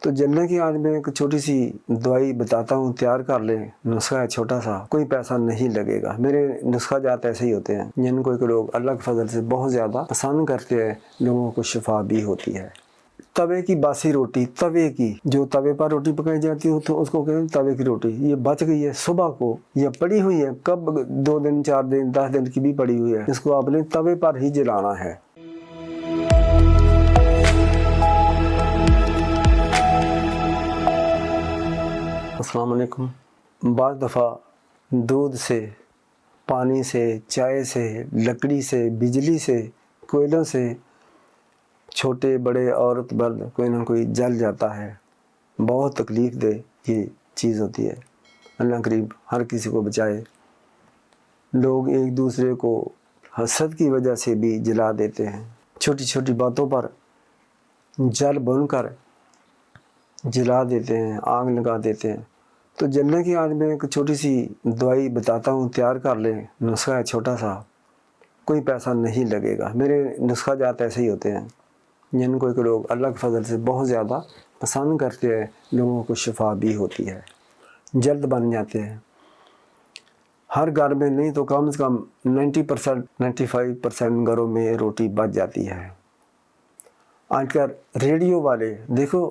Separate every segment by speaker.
Speaker 1: تو جلنے کی آج میں ایک چھوٹی سی دوائی بتاتا ہوں، تیار کر لیں۔ نسخہ ہے چھوٹا سا، کوئی پیسہ نہیں لگے گا۔ میرے نسخہ جات ایسے ہی ہوتے ہیں جن کو لوگ اللہ کے فضل سے بہت زیادہ پسند کرتے ہیں، لوگوں کو شفا بھی ہوتی ہے۔ توے کی باسی روٹی، توے کی جو توے پر روٹی پکائی جاتی ہے تو اس کو کہتے ہیں توے کی روٹی۔ یہ بچ گئی ہے صبح کو، یہ پڑی ہوئی ہے، کب 2 دن 4 دن 10 دن کی بھی پڑی ہوئی ہے، اس کو آپ نے توے پر ہی جلانا ہے۔ السلام علیکم۔ بعض دفعہ دودھ سے، پانی سے، چائے سے، لکڑی سے، بجلی سے، کوئلوں سے چھوٹے بڑے عورت مرد کوئی نہ کوئی جل جاتا ہے۔ بہت تکلیف دہ یہ چیز ہوتی ہے۔ اللہ کریم ہر کسی کو بچائے۔ لوگ ایک دوسرے کو حسد کی وجہ سے بھی جلا دیتے ہیں، چھوٹی چھوٹی باتوں پر جل بن کر جلا دیتے ہیں، آگ لگا دیتے ہیں۔ تو جلنے کی آج میں ایک چھوٹی سی دوائی بتاتا ہوں، تیار کر لیں۔ نسخہ ہے چھوٹا سا، کوئی پیسہ نہیں لگے گا۔ میرے نسخہ جات ایسے ہی ہوتے ہیں جن کو لوگ اللہ کے فضل سے بہت زیادہ پسند کرتے ہیں، لوگوں کو شفا بھی ہوتی ہے، جلد بن جاتے ہیں۔ ہر گھر میں نہیں تو کم سے کم 90%، 95% گھروں میں روٹی بچ جاتی ہے۔ آج کل ریڈیو والے دیکھو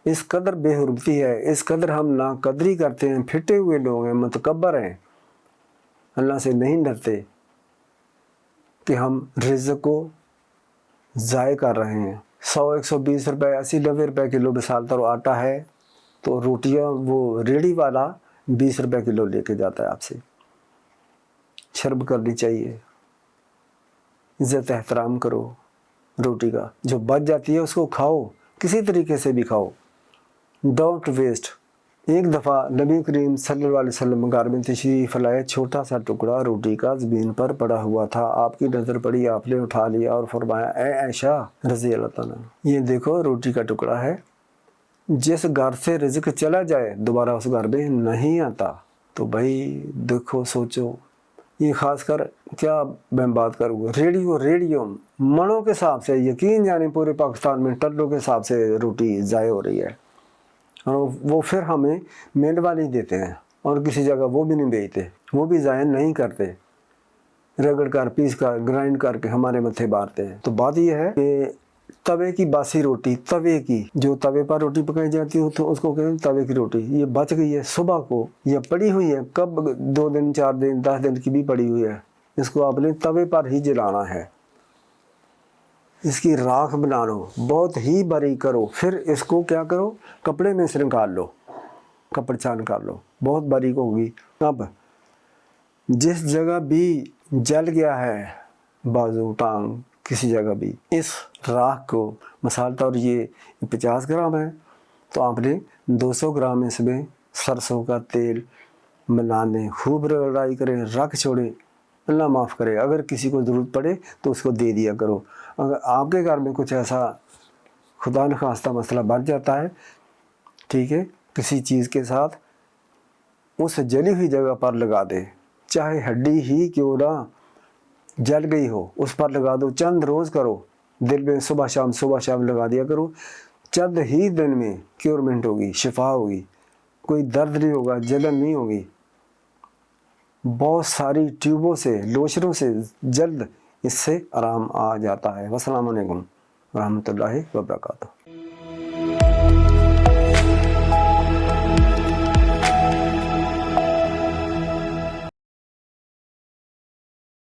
Speaker 1: اس قدر بے حرمتی ہے، اس قدر ہم ناقدری کرتے ہیں، پھٹے ہوئے لوگ ہیں، متکبر ہیں، اللہ سے نہیں ڈرتے کہ ہم رزق کو ضائع کر رہے ہیں۔ 100، 120 روپے، 80، 90 روپے کلو مثال طور آٹا ہے تو روٹیاں وہ ریڑھی والا 20 روپے کلو لے کے جاتا ہے آپ سے۔ شرم کرنی چاہیے، عزت احترام کرو روٹی کا۔ جو بچ جاتی ہے اس کو کھاؤ، کسی طریقے سے بھی کھاؤ، ڈونٹ ویسٹ۔ ایک دفعہ نبی کریم صلی اللہ علیہ وسلم گھر میں تشریف لائے، چھوٹا سا ٹکڑا روٹی کا زمین پر پڑا ہوا تھا۔ آپ کی نظر پڑی، آپ نے اٹھا لیا اور فرمایا، اے عائشہ رضی اللہ تعالیٰ، یہ دیکھو روٹی کا ٹکڑا ہے، جس گھر سے رزق چلا جائے دوبارہ اس گھر میں نہیں آتا۔ تو بھائی دیکھو، سوچو، یہ خاص کر کیا میں بات کروں گا، ریڈیو منوں کے حساب سے، یقین جانے پورے پاکستان میں ٹلوں کے حساب سے روٹی ضائع ہو رہی ہے، اور وہ پھر ہمیں میل والی دیتے ہیں، اور کسی جگہ وہ بھی نہیں بیچتے، وہ بھی ضائع نہیں کرتے، رگڑ کر پیس کر گرائنڈ کر کے ہمارے متھے مارتے ہیں۔ تو بات یہ ہے کہ توے کی باسی روٹی، توے کی جو توے پر روٹی پکائی جاتی ہے تو اس کو کہتے ہیں توے کی روٹی۔ یہ بچ گئی ہے صبح کو، یہ پڑی ہوئی ہے، کب 2 دن 4 دن 10 دن کی بھی پڑی ہوئی ہے، اس کو آپ نے توے پر ہی جلانا ہے۔ اس کی راکھ بنا لو، بہت ہی باریک کرو، پھر اس کو کیا کرو، کپڑے میں سے نکال لو، کپڑ چھان کر لو، بہت باریک ہوگی۔ اب جس جگہ بھی جل گیا ہے، بازو، ٹانگ، کسی جگہ بھی، اس راکھ کو مثال طور یہ 50 گرام ہے تو آپ نے 200 گرام اس میں سرسوں کا تیل ملا دیں، خوب رگڑائی کریں، رکھ چھوڑیں، اللہ معاف کرے۔ اگر کسی کو ضرورت پڑے تو اس کو دے دیا کرو۔ اگر آپ کے گھر میں کچھ ایسا خدا نخواستہ مسئلہ بن جاتا ہے، ٹھیک ہے، کسی چیز کے ساتھ، اس جلی ہوئی جگہ پر لگا دے، چاہے ہڈی ہی کیوں نہ جل گئی ہو، اس پر لگا دو، چند روز کرو، دل میں صبح شام لگا دیا کرو، چند ہی دن میں کیورمنٹ ہوگی، شفا ہوگی، کوئی درد نہیں ہوگا، جلن نہیں ہوگی، بہت ساری ٹیوبوں سے، لوشروں سے جلد اس سے آرام آ جاتا ہے۔ والسلام علیکم ورحمۃ اللہ وبرکاتہ۔